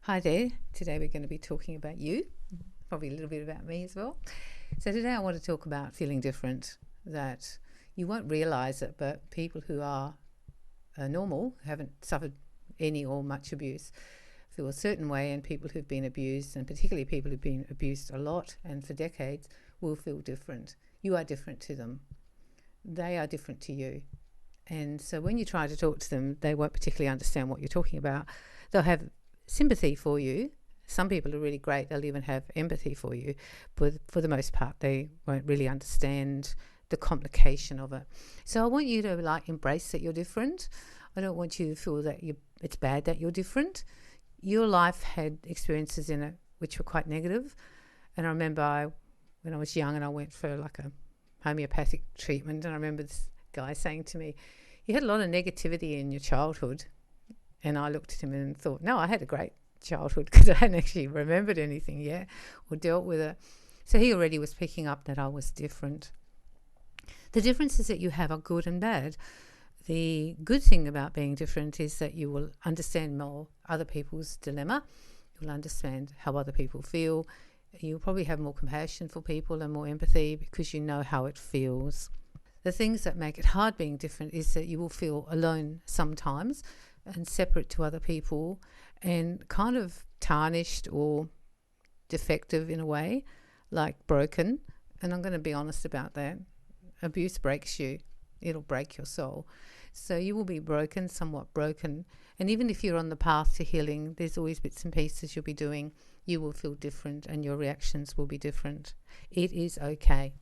Hi there. Today we're going to be talking about you, probably a little bit about me as well. So today I want to talk about feeling different, that you won't realize it, but people who are normal, haven't suffered any or much abuse, feel a certain way, and people who've been abused, and particularly people who've been abused a lot and for decades, will feel different. You are different to them. They are different to you. And so when you try to talk to them, they won't particularly understand what you're talking about. They'll have sympathy for you. Some people are really great. They'll even have empathy for you. But for the most part, they won't really understand the complication of it. So I want you to embrace that you're different. I don't want you to feel that it's bad that you're different. Your life had experiences in it which were quite negative. And I remember when I was young and I went for a homeopathic treatment, and I remember this guy saying to me, "You had a lot of negativity in your childhood." And I looked at him and thought, no, I had a great childhood because I hadn't actually remembered anything yet or dealt with it. So he already was picking up that I was different. The differences that you have are good and bad. The good thing about being different is that you will understand more other people's dilemma. You'll understand how other people feel. You'll probably have more compassion for people and more empathy because you know how it feels. The things that make it hard being different is that you will feel alone sometimes and separate to other people and kind of tarnished or defective in a way, like broken. And I'm going to be honest about that. Abuse breaks you. It'll break your soul. So you will be broken, somewhat broken. And even if you're on the path to healing, there's always bits and pieces you'll be doing. You will feel different and your reactions will be different. It is okay.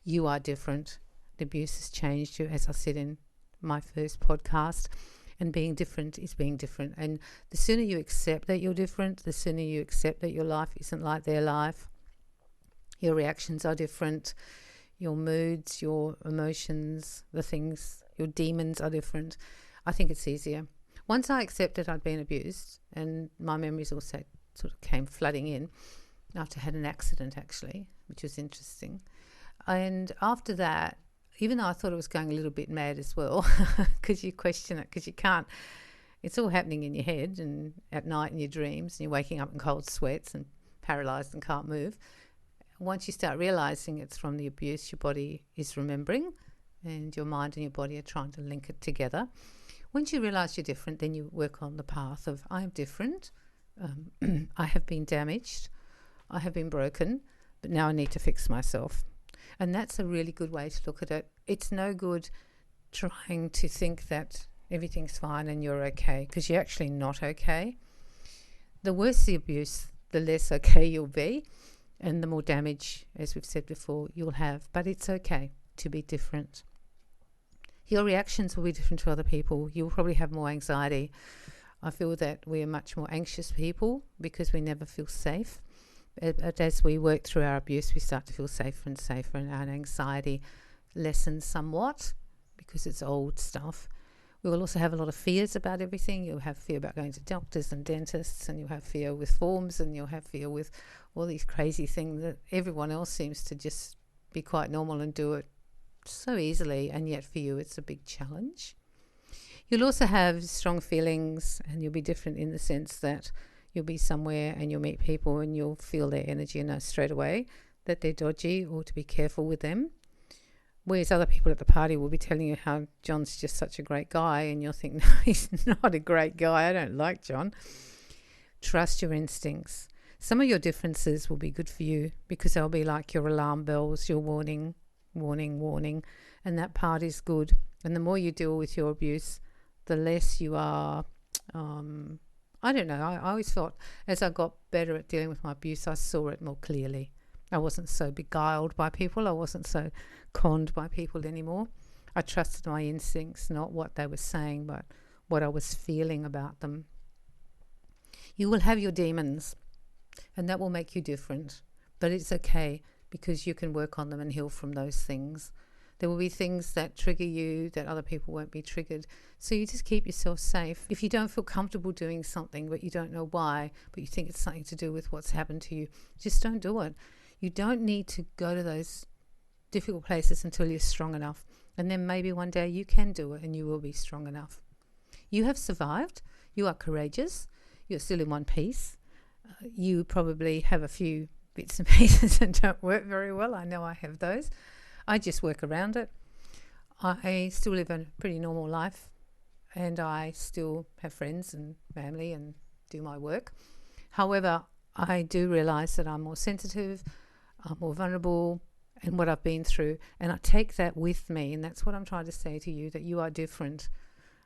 You are different. The abuse has changed you, as I said in my first podcast. And being different is being different. And the sooner you accept that you're different, the sooner you accept that your life isn't like their life. Your reactions are different. Your moods, your emotions, the things, your demons are different. I think it's easier. Once I accepted I'd been abused, and my memories also sort of came flooding in after I had an accident actually, which was interesting. And after that, even though I thought it was going a little bit mad as well, because you question it, because you can't, it's all happening in your head and at night in your dreams, and you're waking up in cold sweats and paralysed and can't move. Once you start realising it's from the abuse, your body is remembering and your mind and your body are trying to link it together. Once you realise you're different, then you work on the path of I am different, I have been damaged, I have been broken, but now I need to fix myself. And that's a really good way to look at it. It's no good trying to think that everything's fine and you're okay, because you're actually not okay. The worse the abuse, the less okay you'll be, and the more damage, as we've said before, you'll have. But it's okay to be different. Your reactions will be different to other people. You'll probably have more anxiety. I feel that we are much more anxious people because we never feel safe. But as we work through our abuse, we start to feel safer and safer, and our anxiety lessens somewhat because it's old stuff. We will also have a lot of fears about everything. You'll have fear about going to doctors and dentists, and you'll have fear with forms, and you'll have fear with all these crazy things that everyone else seems to just be quite normal and do it so easily, and yet for you it's a big challenge. You'll also have strong feelings, and you'll be different in the sense that you'll be somewhere and you'll meet people and you'll feel their energy and know straight away that they're dodgy or to be careful with them. Whereas other people at the party will be telling you how John's just such a great guy, and you'll think, no, he's not a great guy. I don't like John. Trust your instincts. Some of your differences will be good for you because they'll be like your alarm bells, your warning, warning, warning. And that part is good. And the more you deal with your abuse, the less you are I don't know. I always felt as I got better at dealing with my abuse, I saw it more clearly. I wasn't so beguiled by people. I wasn't so conned by people anymore. I trusted my instincts, not what they were saying, but what I was feeling about them. You will have your demons, and that will make you different. But it's okay because you can work on them and heal from those things. There will be things that trigger you that other people won't be triggered. So you just keep yourself safe. If you don't feel comfortable doing something, but you don't know why, but you think it's something to do with what's happened to you, just don't do it. You don't need to go to those difficult places until you're strong enough. And then maybe one day you can do it and you will be strong enough. You have survived. You are courageous. you're still in one piece. You probably have a few bits and pieces that don't work very well. I know I have those. I just work around it. I still live a pretty normal life, and I still have friends and family and do my work. However, I do realise that I'm more sensitive, I'm more vulnerable in what I've been through, and I take that with me, and that's what I'm trying to say to you, that you are different,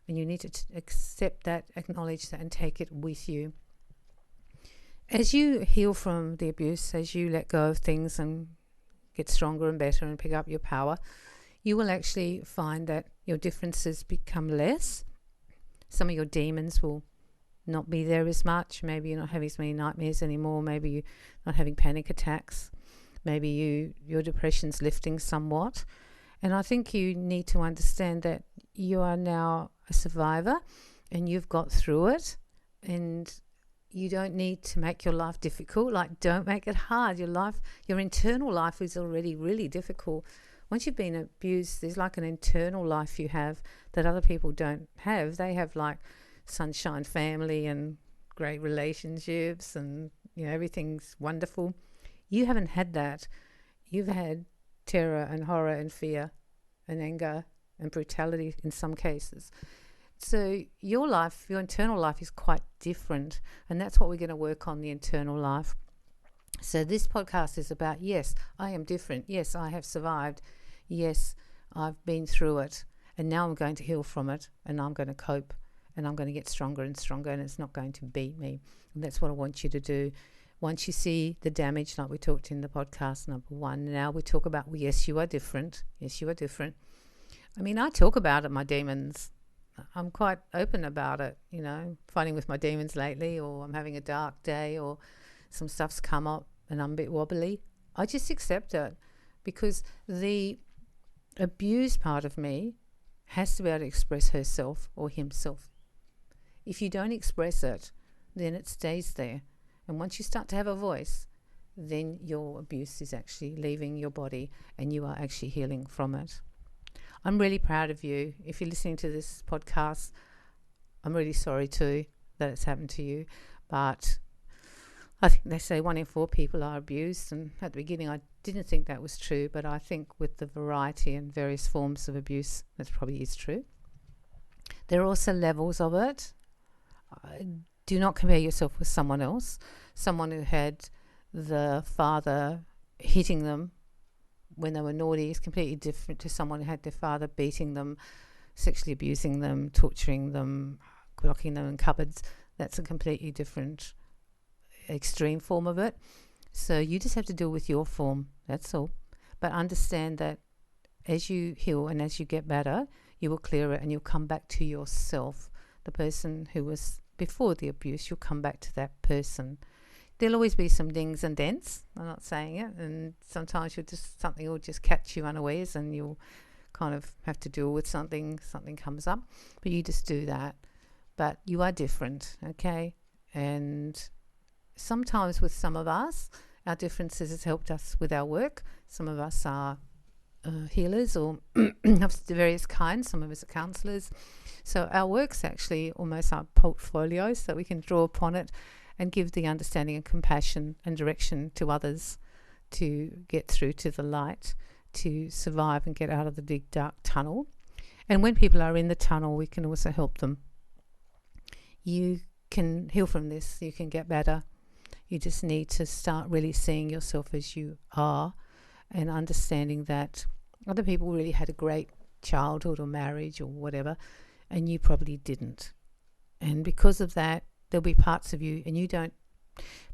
and you need to accept that, acknowledge that, and take it with you. As you heal from the abuse, as you let go of things and get stronger and better and pick up your power, you will actually find that your differences become less. Some of your demons will not be there as much. Maybe you're not having as many nightmares anymore. Maybe you're not having panic attacks. Maybe your depression's lifting somewhat. And I think you need to understand that you are now a survivor and you've got through it, and you don't need to make your life difficult. Like, don't make it hard. Your internal life is already really difficult. Once you've been abused, there's like an internal life you have that other people don't have. They have like sunshine family and great relationships and, everything's wonderful. You haven't had that. You've had terror and horror and fear and anger and brutality in some cases. So your life, your internal life is quite different, and that's what we're going to work on, the internal life. So this podcast is about, yes, I am different. Yes, I have survived. Yes, I've been through it, and now I'm going to heal from it, and I'm going to cope, and I'm going to get stronger and stronger, and it's not going to beat me. And that's what I want you to do. Once you see the damage, like we talked in the podcast number 1, now we talk about, well, yes, you are different. Yes, you are different. I mean, I talk about it, my demons. I'm quite open about it, fighting with my demons lately, or I'm having a dark day, or some stuff's come up and I'm a bit wobbly. I just accept it, because the abused part of me has to be able to express herself or himself. If you don't express it, then it stays there. And once you start to have a voice, then your abuse is actually leaving your body and you are actually healing from it. I'm really proud of you. If you're listening to this podcast, I'm really sorry too that it's happened to you. But I think they say 1 in 4 people are abused. And at the beginning, I didn't think that was true. But I think with the variety and various forms of abuse, that probably is true. There are also levels of it. Do not compare yourself with someone else. Someone who had the father hitting them when they were naughty is completely different to someone who had their father beating them, sexually abusing them, torturing them, locking them in cupboards. That's a completely different extreme form of it. So you just have to deal with your form, that's all. But understand that as you heal and as you get better, you will clear it and you'll come back to yourself. The person who was before the abuse, you'll come back to that person. There'll always be some dings and dents, I'm not saying it, and sometimes something will just catch you unawares and you'll kind of have to deal with something comes up, but you just do that. But you are different, okay? And sometimes with some of us, our differences has helped us with our work. Some of us are healers or of various kinds. Some of us are counsellors. So our work's actually almost our portfolio, so we can draw upon it and give the understanding and compassion and direction to others to get through to the light, to survive and get out of the big dark tunnel. And when people are in the tunnel, we can also help them. You can heal from this. You can get better. You just need to start really seeing yourself as you are and understanding that other people really had a great childhood or marriage or whatever, and you probably didn't. And because of that, there'll be parts of you, and you don't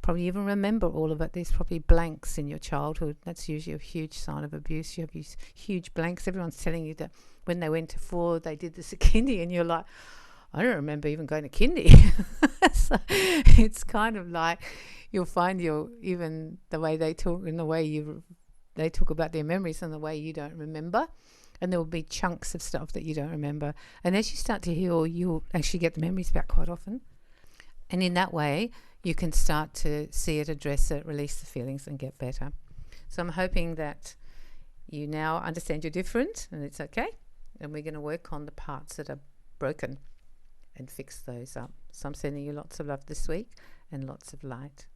probably even remember all of it. There's probably blanks in your childhood. That's usually a huge sign of abuse. You have these huge blanks. Everyone's telling you that when they went to 4, they did this at kindy, and you're like, I don't remember even going to kindy. So it's kind of like you'll find even the way they talk and the way they talk about their memories and the way you don't remember. And there will be chunks of stuff that you don't remember. And as you start to heal, you'll actually get the memories back quite often. And in that way, you can start to see it, address it, release the feelings and get better. So I'm hoping that you now understand you're different and it's okay. And we're going to work on the parts that are broken. and fix those up. So I'm sending you lots of love this week and lots of light.